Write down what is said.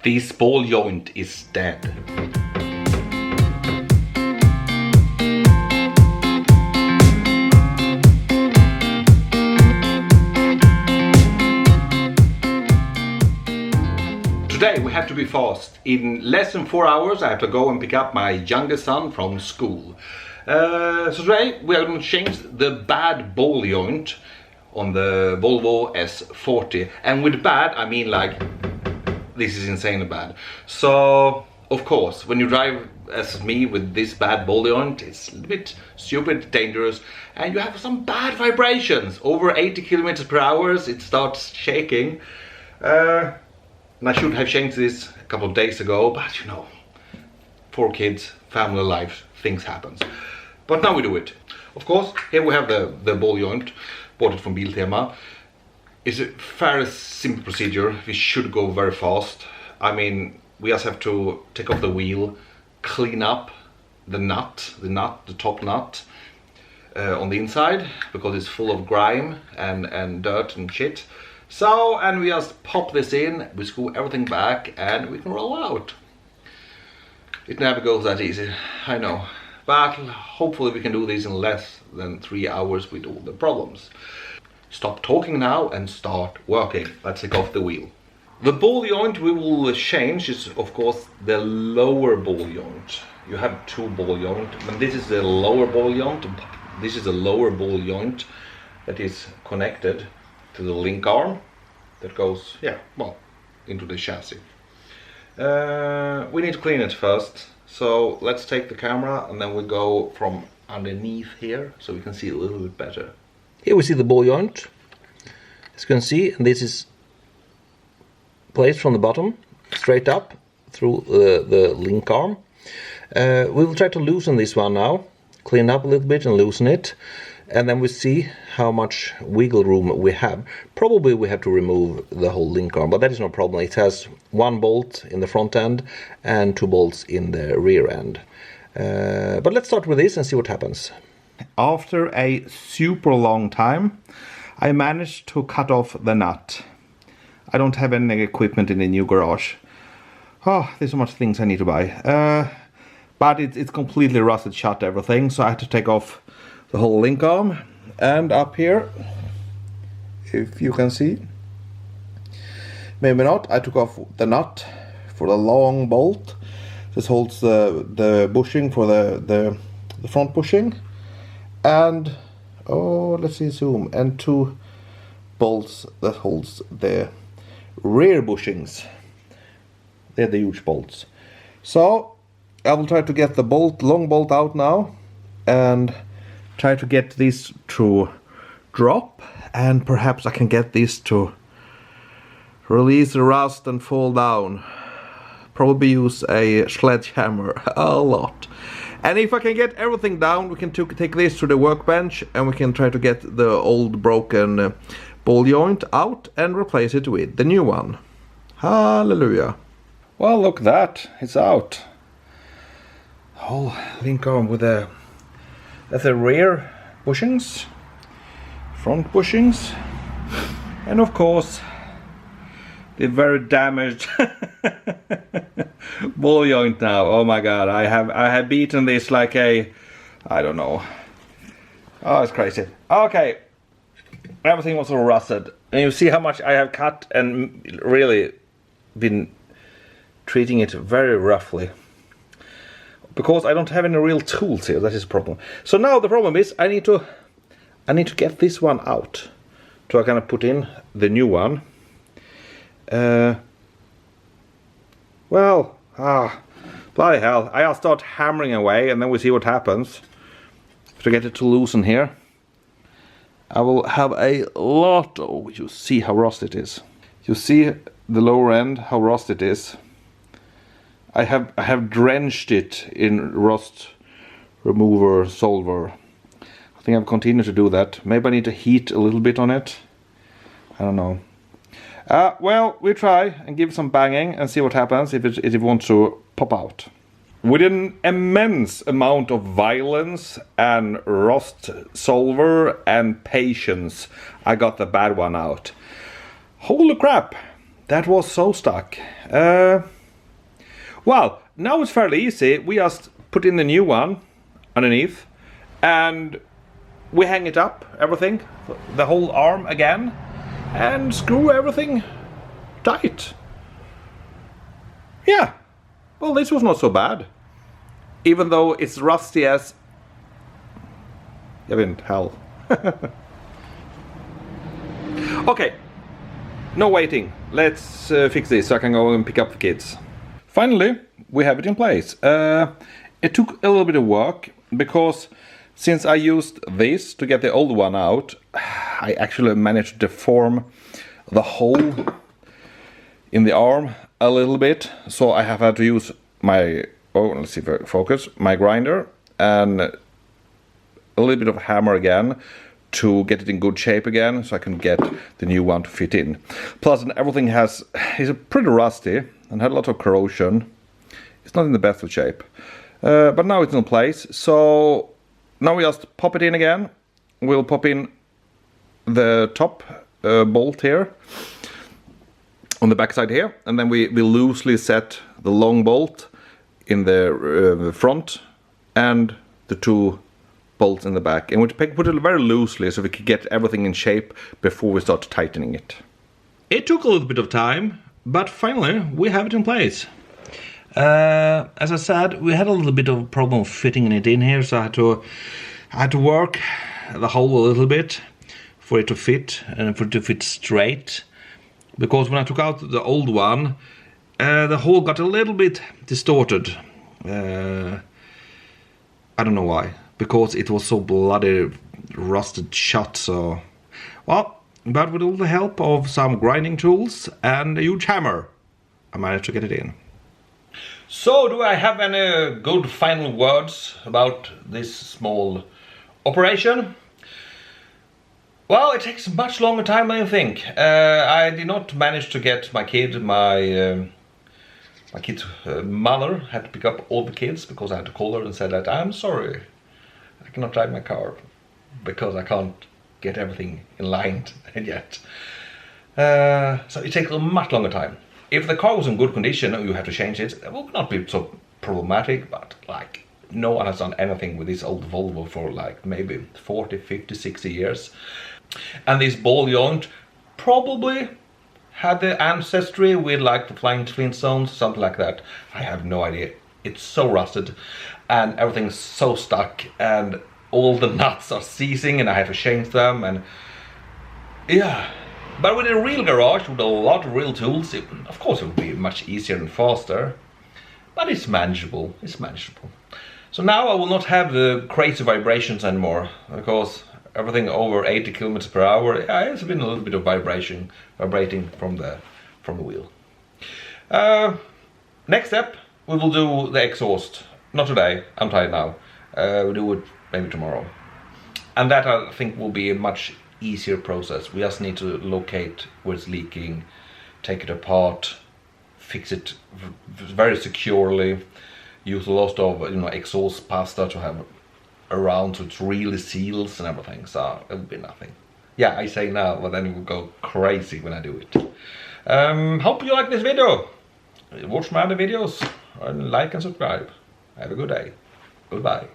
This ball joint is dead. Today we have to be fast. In less than 4 hours I have to go and pick up my youngest son from school. So today we are going to change the bad ball joint on the Volvo S40. And with bad I mean like, this is insane bad. So of course when you drive as me with this bad ball joint, it's a little bit stupid, dangerous, and you have some bad vibrations. Over 80 kilometers per hour it starts shaking. And I should have changed this a couple of days ago, but you know, 4 kids, family life, things happens. But now we do it. Of course, here we have the ball joint, bought it from Biltema. It's a very simple procedure. We should go very fast. I mean, we just have to take off the wheel, clean up the top nut on the inside, because it's full of grime and dirt and shit. So, and we just pop this in, we screw everything back, and we can roll out. It never goes that easy, I know. But hopefully we can do this in less than 3 hours with all the problems. Stop talking now and start working. Let's take off the wheel. The ball joint we will change is of course the lower ball joint. You have 2 ball joints, and this is the lower ball joint. This is the lower ball joint that is connected to the link arm that goes, yeah, well, into the chassis. We need to clean it first, so let's take the camera and then we go from underneath here so we can see a little bit better. Here we see the ball joint, as you can see, and this is placed from the bottom straight up through the link arm. We will try to loosen this one now, clean up a little bit and loosen it. And then we see how much wiggle room we have. Probably we have to remove the whole link arm, but that is no problem. It has 1 bolt in the front end and 2 bolts in the rear end. But let's start with this and see what happens. After a super long time, I managed to cut off the nut. I don't have any equipment in the new garage. Oh, there's so much things I need to buy. But it's completely rusted shut, everything, so I had to take off the whole link arm. And up here, if you can see, maybe not, I took off the nut for the long bolt. This holds the bushing for the front bushing, and oh, let's see, zoom, and 2 bolts that holds the rear bushings. They're the huge bolts. So I will try to get the long bolt out now and try to get this to drop, and perhaps I can get this to release the rust and fall down. Probably use a sledgehammer a lot. And if I can get everything down, we can take this to the workbench and we can try to get the old broken ball joint out and replace it with the new one. Hallelujah. Well, look at that, it's out. Whole link arm with the rear bushings, front bushings, and of course the very damaged ball joint now. Oh my god, I have beaten this like a, I don't know. Oh, it's crazy. Okay, everything was all rusted, and you see how much I have cut and really been treating it very roughly. Because I don't have any real tools here, that is the problem. So now the problem is I need to get this one out. So I kind of put in the new one. Bloody hell. I'll start hammering away and then we see what happens. To get it to loosen here. I will have a lot, oh, you see how rusted it is. You see the lower end, how rusted it is. I have drenched it in rust remover solver. I think I'll continue to do that. Maybe I need to heat a little bit on it. I don't know. Well, we try and give some banging and see what happens if it wants to pop out. With an immense amount of violence and rust solver and patience, I got the bad one out. Holy crap, that was so stuck. Well, now it's fairly easy. We just put in the new one underneath and we hang it up, everything, the whole arm again, and screw everything tight. Yeah, well, this was not so bad. Even though it's rusty as... hell. Okay, no waiting. Let's fix this so I can go and pick up the kids. Finally, we have it in place. It took a little bit of work because since I used this to get the old one out, I actually managed to deform the hole in the arm a little bit. So I have had to use my, let's see if I focus, my grinder and a little bit of hammer again to get it in good shape again, so I can get the new one to fit in. Plus, everything is pretty rusty and had a lot of corrosion. It's not in the best of shape, but now it's in place. So now we just pop it in again. We'll pop in the top bolt here on the back side here, and then we loosely set the long bolt in the front and the two bolts in the back, and we put it very loosely so we could get everything in shape before we start tightening it. It took a little bit of time, but finally we have it in place. As I said, we had a little bit of a problem fitting it in here, so I had to work the hole a little bit for it to fit and for it to fit straight. Because when I took out the old one, the hole got a little bit distorted. I don't know why. Because it was so bloody rusted shut, so... Well, but with all the help of some grinding tools and a huge hammer, I managed to get it in. So, do I have any good final words about this small operation? Well, it takes much longer time than you think. I did not manage to get my kid, my kid's mother had to pick up all the kids because I had to call her and say that I'm sorry. I cannot drive my car because I can't get everything in line yet. So it takes a much longer time. If the car was in good condition and you have to change it, it would not be so problematic, but like no one has done anything with this old Volvo for like maybe 40, 50, 60 years. And this ball joint probably had the ancestry with like the Flying Flintstones, something like that. I have no idea. It's so rusted and everything's so stuck and all the nuts are seizing and I have to change them, and yeah. But with a real garage with a lot of real tools, of course it would be much easier and faster, but it's manageable, So now I will not have the crazy vibrations anymore, because everything over 80 kilometers per hour, yeah, it's been a little bit of vibrating from the wheel. Next step, we will do the exhaust. Not today, I'm tired now. We'll do it maybe tomorrow. And that I think will be a much easier process. We just need to locate where it's leaking, take it apart, fix it very securely, use a lot of exhaust pasta to have around so it really seals and everything, so it will be nothing. Yeah, I say now, but then it will go crazy when I do it. Hope you like this video. Watch my other videos and like and subscribe. Have a good day. Goodbye.